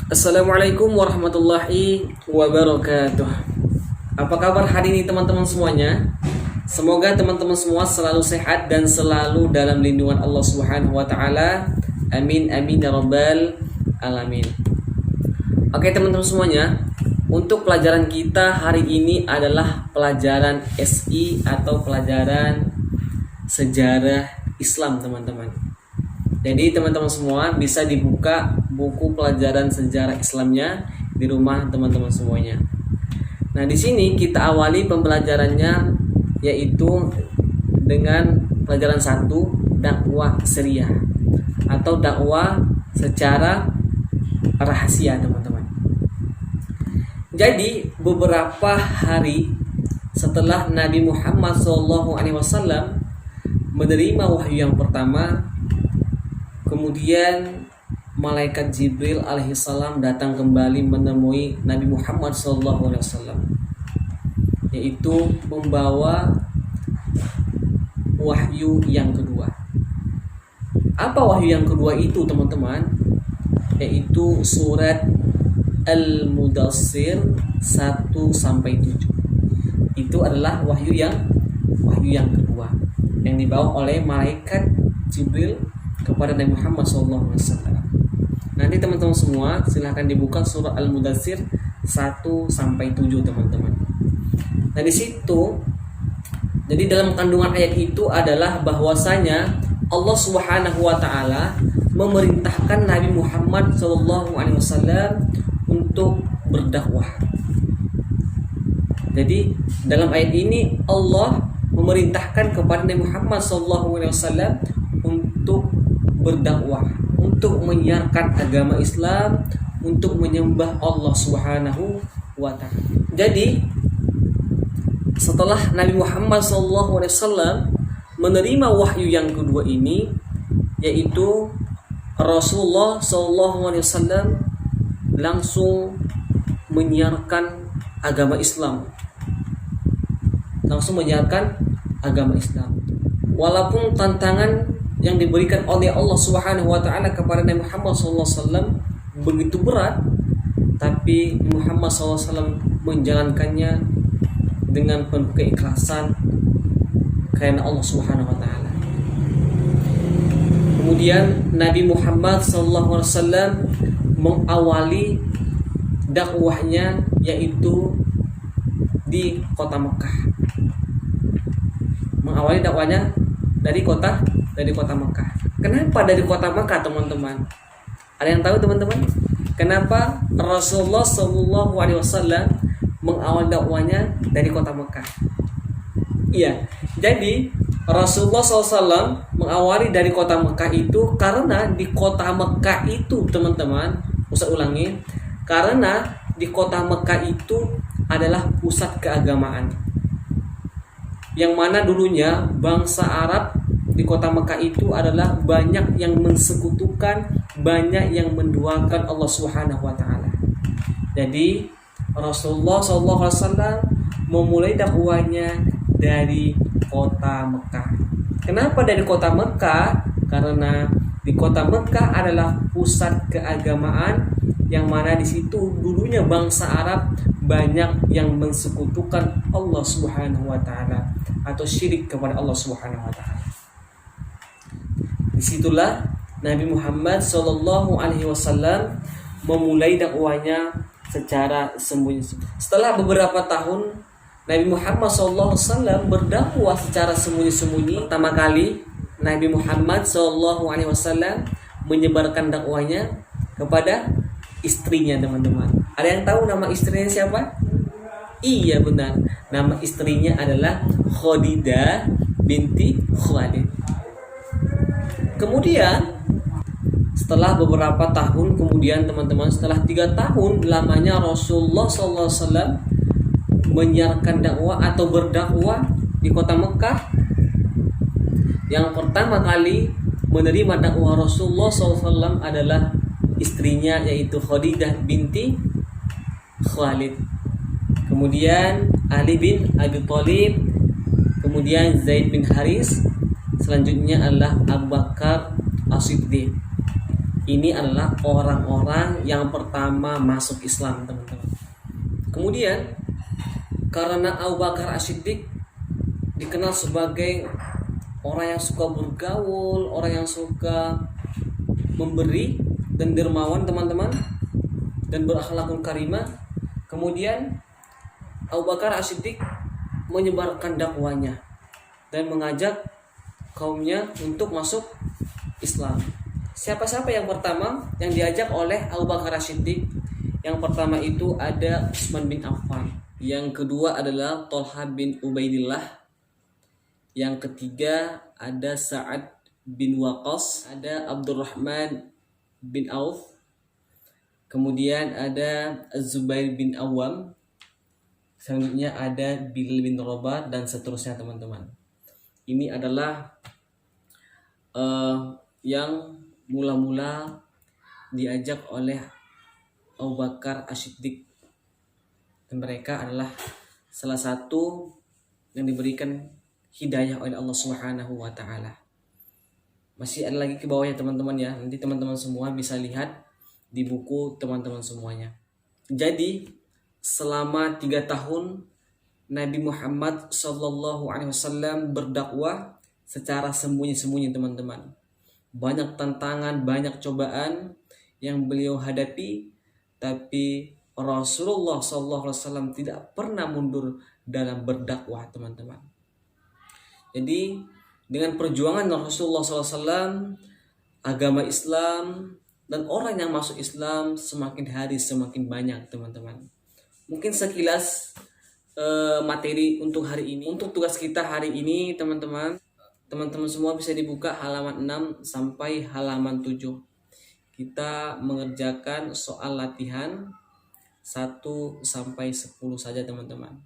Assalamualaikum warahmatullahi wabarakatuh. Apa kabar hari ini teman-teman semuanya? Semoga teman-teman semua selalu sehat dan selalu dalam lindungan Allah Subhanahu wa taala. Amin amin ya rabbal alamin. Oke teman-teman semuanya, untuk pelajaran kita hari ini adalah pelajaran SI atau pelajaran sejarah Islam, teman-teman. Jadi teman-teman semua bisa dibuka buku pelajaran sejarah Islamnya di rumah teman-teman semuanya. Nah, di sini kita awali pembelajarannya yaitu dengan pelajaran 1, dakwah syariah atau dakwah secara rahasia, teman-teman. Jadi, beberapa hari setelah Nabi Muhammad SAW menerima wahyu yang pertama, kemudian malaikat Jibril alaihissalam datang kembali menemui Nabi Muhammad SAW, yaitu membawa wahyu yang kedua. Apa wahyu yang kedua itu, teman-teman? Yaitu surat Al-Mudaththir 1-7. Itu adalah wahyu yang kedua yang dibawa oleh malaikat Jibril kepada Nabi Muhammad SAW. Nanti teman-teman semua silahkan dibuka surah Al-Mudaththir 1-7, teman-teman. Nah, di situ, jadi dalam kandungan ayat itu adalah bahwasanya Allah Subhanahu wa taala memerintahkan Nabi Muhammad SAW untuk berdakwah. Jadi dalam ayat ini Allah memerintahkan kepada Nabi Muhammad SAW untuk berdakwah, untuk menyiarkan agama Islam, untuk menyembah Allah Subhanahu wa taala. Jadi setelah Nabi Muhammad SAW menerima wahyu yang kedua ini, yaitu Rasulullah SAW langsung menyiarkan agama Islam. Walaupun tantangan yang diberikan oleh Allah Subhanahu wa taala kepada Nabi Muhammad SAW begitu berat, tapi Muhammad SAW menjalankannya dengan penuh keikhlasan karena Allah Subhanahu wa taala. Kemudian Nabi Muhammad SAW mengawali dakwahnya yaitu di kota Mekah. Mengawali dakwahnya dari kota Mekah. Kenapa dari kota Mekah, teman-teman? Ada yang tahu, teman-teman? Kenapa Rasulullah SAW mengawal dakwanya dari kota Mekah? Iya, jadi Rasulullah SAW mengawali dari kota Mekah itu karena di kota Mekah itu, teman-teman, Ustaz ulangi, karena di kota Mekah itu adalah pusat keagamaan. Yang mana dulunya bangsa Arab di kota Mekah itu adalah banyak yang mensekutukan, banyak yang menduakan Allah Subhanahu wa taala. Jadi Rasulullah SAW memulai dakwahnya dari kota Mekah. Kenapa dari kota Mekah? Karena di kota Mekah adalah pusat keagamaan yang mana di situ dulunya bangsa Arab banyak yang mensekutukan Allah Subhanahu wa taala atau syirik kepada Allah Subhanahu wa taala. Disitulah Nabi Muhammad SAW memulai dakwahnya secara sembunyi-sembunyi. Setelah beberapa tahun Nabi Muhammad SAW berdakwah secara sembunyi-sembunyi. Pertama kali Nabi Muhammad SAW menyebarkan dakwahnya kepada istrinya, teman-teman. Ada yang tahu nama istrinya siapa? Iya, benar. Nama istrinya adalah Khadidah binti Khuwailid. Kemudian setelah beberapa tahun kemudian, teman-teman, setelah 3 tahun lamanya Rasulullah SAW menyiarkan dakwah atau berdakwah di kota Mekah, yang pertama kali menerima dakwah Rasulullah SAW adalah istrinya, yaitu Khadidah binti Khuwailid. Kemudian Ali bin Abi Thalib, kemudian Zaid bin Haris, selanjutnya adalah Abu Bakar As-Siddiq. Ini adalah orang-orang yang pertama masuk Islam, teman-teman. Kemudian karena Abu Bakar As-Siddiq dikenal sebagai orang yang suka bergaul, orang yang suka memberi dan dermawan, teman-teman, dan berakhlakul karimah. Kemudian Abu Bakar As-Siddiq menyebarkan dakwanya dan mengajak kaumnya untuk masuk Islam. Siapa-siapa yang pertama yang diajak oleh Abu Bakar As-Siddiq? Yang pertama itu ada Utsman bin Affan. Yang kedua adalah Thalha bin Ubaidillah. Yang ketiga ada Sa'ad bin Waqqas, ada Abdurrahman bin Auf. Kemudian ada Zubair bin Awam. Selanjutnya ada Bilal bin Rabah dan seterusnya, teman-teman. Ini adalah yang mula-mula diajak oleh Abu Bakar As-Siddiq. Dan mereka adalah salah satu yang diberikan hidayah oleh Allah Subhanahu wa taala. Masih ada lagi ke bawahnya, teman-teman ya. Nanti teman-teman semua bisa lihat di buku teman-teman semuanya. Jadi selama 3 tahun Nabi Muhammad SAW berdakwah secara sembunyi-sembunyi, teman-teman. Banyak tantangan, banyak cobaan yang beliau hadapi, tapi Rasulullah SAW tidak pernah mundur dalam berdakwah, teman-teman. Jadi dengan perjuangan Rasulullah SAW, agama Islam dan orang yang masuk Islam semakin hari semakin banyak, teman-teman. Mungkin sekilas materi untuk hari ini. Untuk tugas kita hari ini, teman-teman semua bisa dibuka halaman 6 sampai halaman 7. Kita mengerjakan soal latihan 1 sampai 10 saja, teman-teman.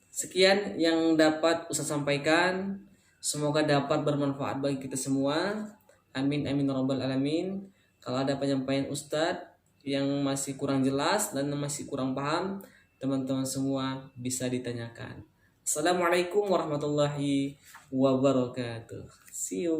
Sekian yang dapat Ustaz sampaikan. Semoga dapat bermanfaat bagi kita semua. Amin amin rabbal alamin. Kalau ada penyampaian Ustadz yang masih kurang jelas dan masih kurang paham, teman-teman semua bisa ditanyakan. Assalamualaikum warahmatullahi wabarakatuh. See you.